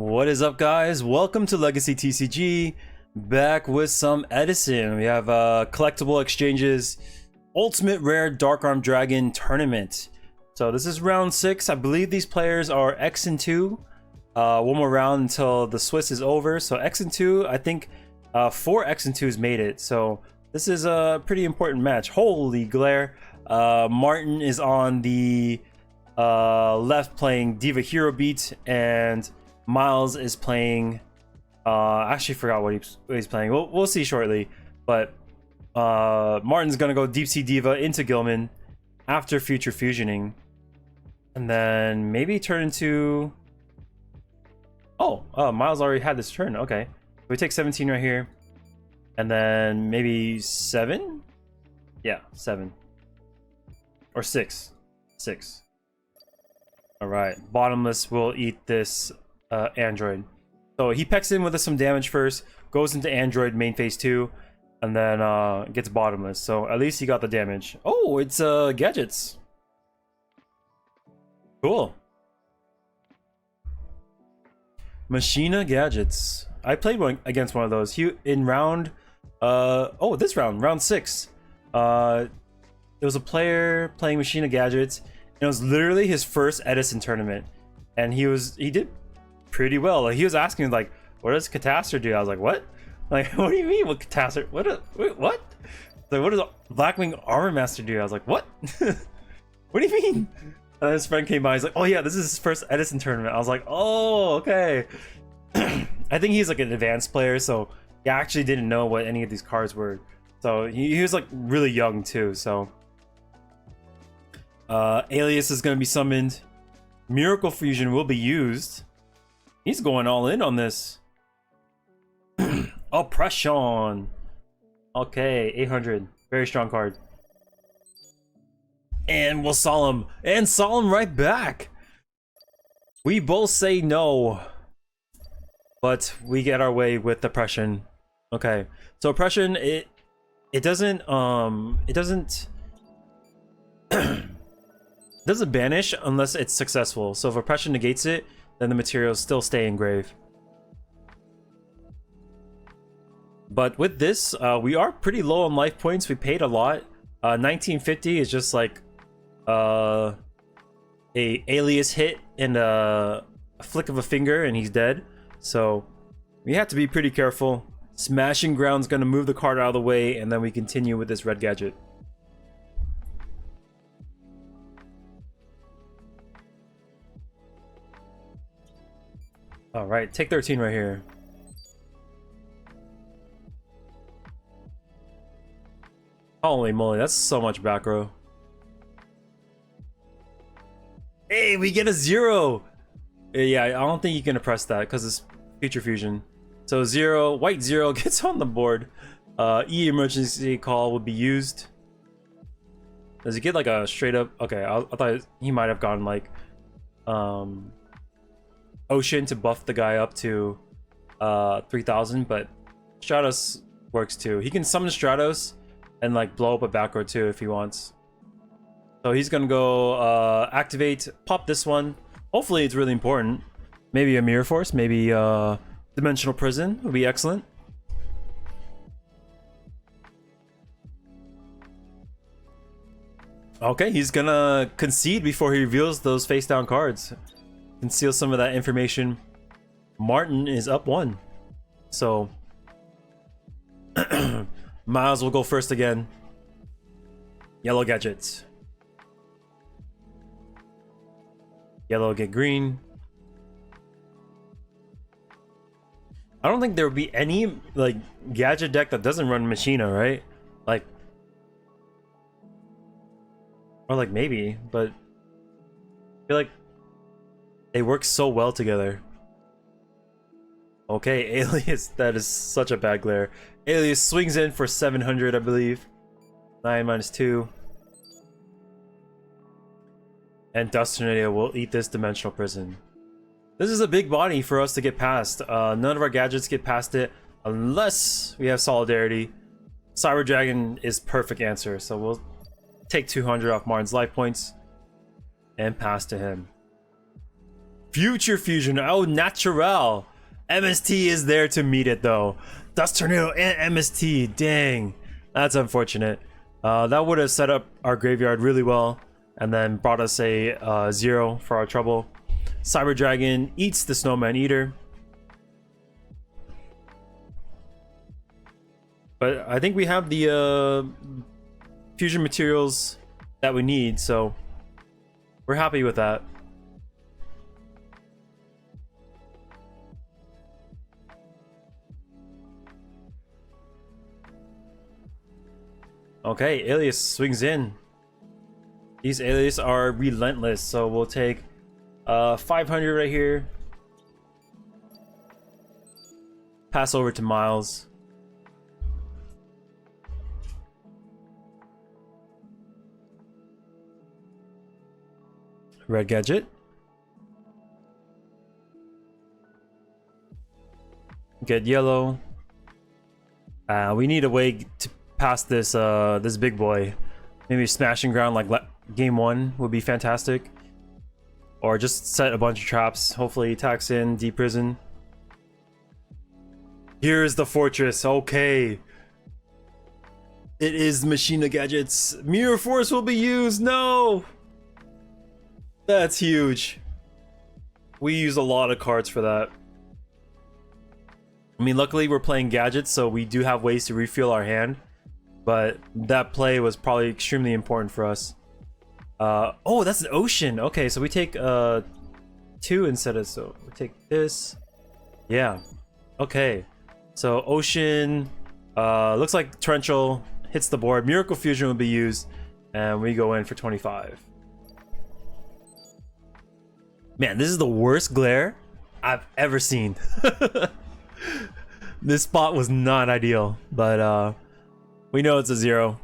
What is up, guys? Welcome to Legacy TCG. Back with some Edison. We have Collectible Exchange's Ultimate Rare Dark Arm Dragon Tournament. So this is round 6. I believe these players are X and 2. One more round until the Swiss is over. So X and 2, I think 4 X and 2s made it. So this is a pretty important match. Holy glare. Martin is on the left playing Diva Hero Beat, and Miles is playing I actually forgot what he's playing. We'll see shortly, but Martin's gonna go Deep Sea Diva into Gilman after Future Fusioning, and then maybe turn into Miles already had this turn. Okay, we take 17 right here, and then maybe 7. Yeah, 7 or 6. All right, Bottomless will eat this Android. So he pecks in with us some damage first, goes into Android main phase 2, and then gets Bottomless. So at least he got the damage. Oh, it's Gadgets. Cool. Machina Gadgets. I played one against one of those. He in round this round 6. There was a player playing Machina Gadgets, and it was literally his first Edison tournament, and he did pretty well. Like, he was asking, like, what does Catastor do? I was like, what? Like, what do you mean, what Catastor? What? Like, what does Blackwing Armor Master do? I was like, what? What do you mean? And his friend came by. He's like, oh yeah, this is his first Edison tournament. I was like, oh, okay. I think he's like an advanced player, so he actually didn't know what any of these cards were. So he was like really young too. So Alias is going to be summoned. Miracle Fusion will be used. He's going all in on this. Oppression. Okay, 800. Very strong card. And we'll Solemn. And Solemn right back. We both say no, but we get our way with Oppression. Okay, so Oppression, it doesn't banish unless it's successful. So if Oppression negates it, then the materials still stay engraved. But with this, we are pretty low on life points. We paid a lot. 1950 is just like a alias hit and a flick of a finger and he's dead. So we have to be pretty careful. Smashing Ground's gonna move the card out of the way, and then we continue with this red gadget. All right, take 13 right here. Holy moly, that's so much back row. Hey, we get a 0. Yeah, I don't think you can oppress that because it's Future Fusion. So 0, white 0 gets on the board. E emergency call will be used. Does he get like a straight up? Okay, I thought he might have gone like Ocean to buff the guy up to 3000, but Stratos works too. He can summon Stratos and like blow up a back row too if he wants. So he's gonna go activate, pop this one. Hopefully it's really important. Maybe a Mirror Force, maybe Dimensional Prison would be excellent. Okay, he's gonna concede before he reveals those face down cards. Conceal some of that information. Martin is up 1. So Miles will go first again. Yellow Gadgets. Yellow get green. I don't think there would be any like gadget deck that doesn't run Machina, right? Like, or like maybe, but I feel like they work so well together. Okay, Alias, that is such a bad glare. Alias swings in for 700, I believe. 9 minus 2. And Dust Tornado will eat this Dimensional Prison. This is a big body for us to get past. None of our gadgets get past it unless we have Solidarity. Cyber Dragon is perfect answer, so we'll take 200 off Martin's life points and pass to him. Future Fusion. Oh, natural. MST is there to meet it though. Dust Tornado and MST. Dang, that's unfortunate. That would have set up our graveyard really well, and then brought us a 0 for our trouble. Cyber Dragon eats the Snowman Eater. But I think we have the fusion materials that we need, so we're happy with that. Okay, Alias swings in. These Alias are relentless, so we'll take 500 right here. Pass over to Miles. Red Gadget. Get yellow. We need a way to pass this this big boy. Maybe smashing ground like game 1 would be fantastic. Or just set a bunch of traps. Hopefully he attacks in, deprison. Here's the fortress. Okay. It is Machina Gadgets. Mirror Force will be used. No! That's huge. We use a lot of cards for that. I mean, luckily we're playing Gadgets, so we do have ways to refill our hand. But that play was probably extremely important for us. Oh, that's an ocean. Okay, so we take 2 instead of, so we take this. Yeah. Okay. So ocean, looks like torrential hits the board. Miracle Fusion will be used, and we go in for 25. Man, this is the worst glare I've ever seen. This spot was not ideal, but we know it's a 0.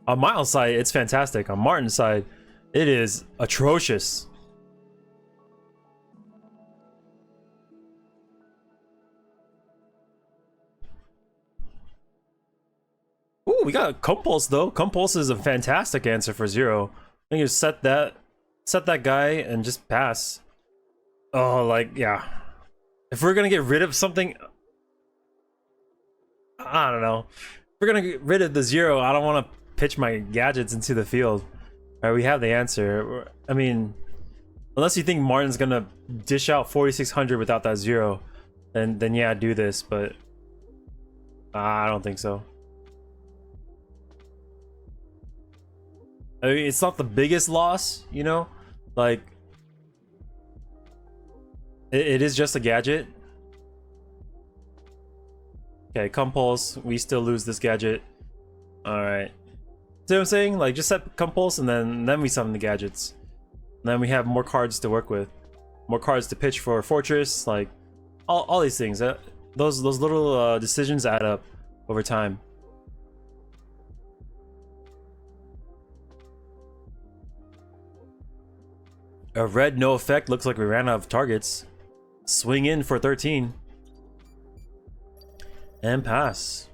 On Miles' side, it's fantastic. On Martin's side, it is atrocious. Ooh, we got a Compulse though. Compulse is a fantastic answer for 0. I think you set that guy and just pass. Oh, like, yeah. If we're gonna get rid of something, I don't know. If we're gonna get rid of the 0, I don't want to pitch my gadgets into the field. All right, we have the answer. I mean, unless you think Martin's gonna dish out 4,600 without that 0, then yeah, do this. But I don't think so. I mean, it's not the biggest loss, you know, like it is just a gadget. Okay, Compulse, we still lose this gadget. All right, see what I'm saying? Like, just set Compulse and then we summon the gadgets. And then we have more cards to work with, more cards to pitch for Fortress, like all these things. Those little decisions add up over time. A red no effect, looks like we ran out of targets. Swing in for 13. And pass.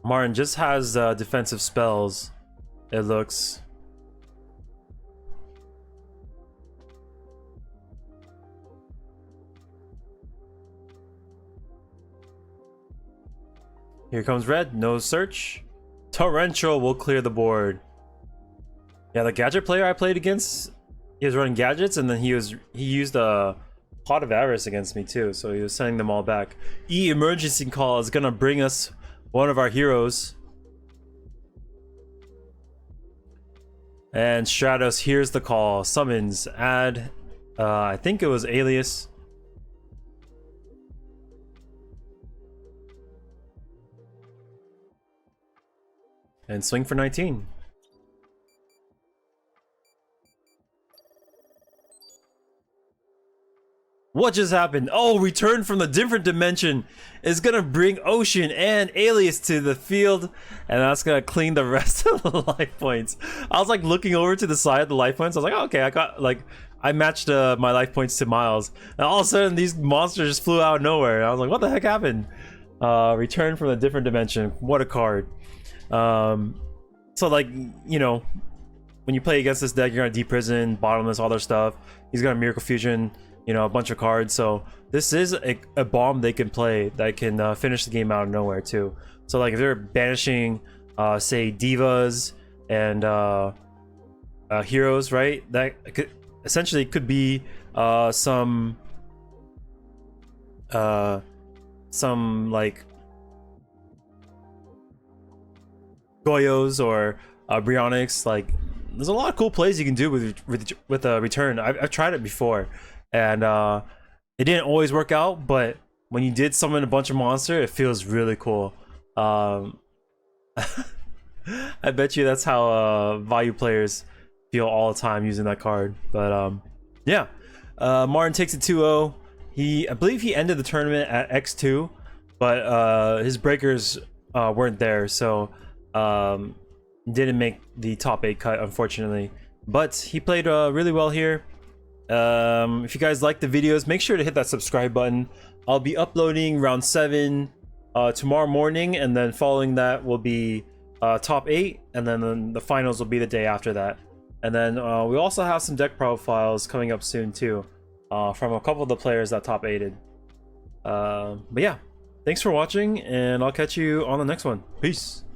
Martin just has defensive spells, it looks. Here comes red, no search. Torrential will clear the board. Yeah, the gadget player I played against, he was running gadgets, and then he used a Pot of Avarice against me too, so he was sending them all back. Emergency call is gonna bring us one of our heroes. And Stratos hears the call, summons, add, I think it was Alias. And swing for 19. What just happened? Oh, return from the different dimension is gonna bring Ocean and Alias to the field, and that's gonna clean the rest of the life points. I was like looking over to the side of the life points. I was like, oh, okay, I matched my life points to Miles, and all of a sudden these monsters just flew out of nowhere. And I was like, what the heck happened? Return from a different dimension. What a card. So like, you know, when you play against this deck, you're gonna deprison, bottomless, all their stuff. He's got a Miracle Fusion, you know, a bunch of cards. So this is a bomb they can play that can finish the game out of nowhere too. So like if they're banishing, say Divas and heroes, right? That could essentially could be some like Goyos or Brionics. Like there's a lot of cool plays you can do with a return. I've tried it before, and it didn't always work out, but when you did summon a bunch of monster, it feels really cool. I bet you that's how value players feel all the time using that card. But yeah, Martin takes it 2-0. I believe he ended the tournament at X2, but his breakers weren't there, so didn't make the top 8 cut, unfortunately. But he played really well here. If you guys like the videos, make sure to hit that subscribe button. I'll be uploading round 7 tomorrow morning, and then following that will be top 8, and then the finals will be the day after that. And then we also have some deck profiles coming up soon too, from a couple of the players that top 8'd. But yeah, thanks for watching, and I'll catch you on the next one. Peace.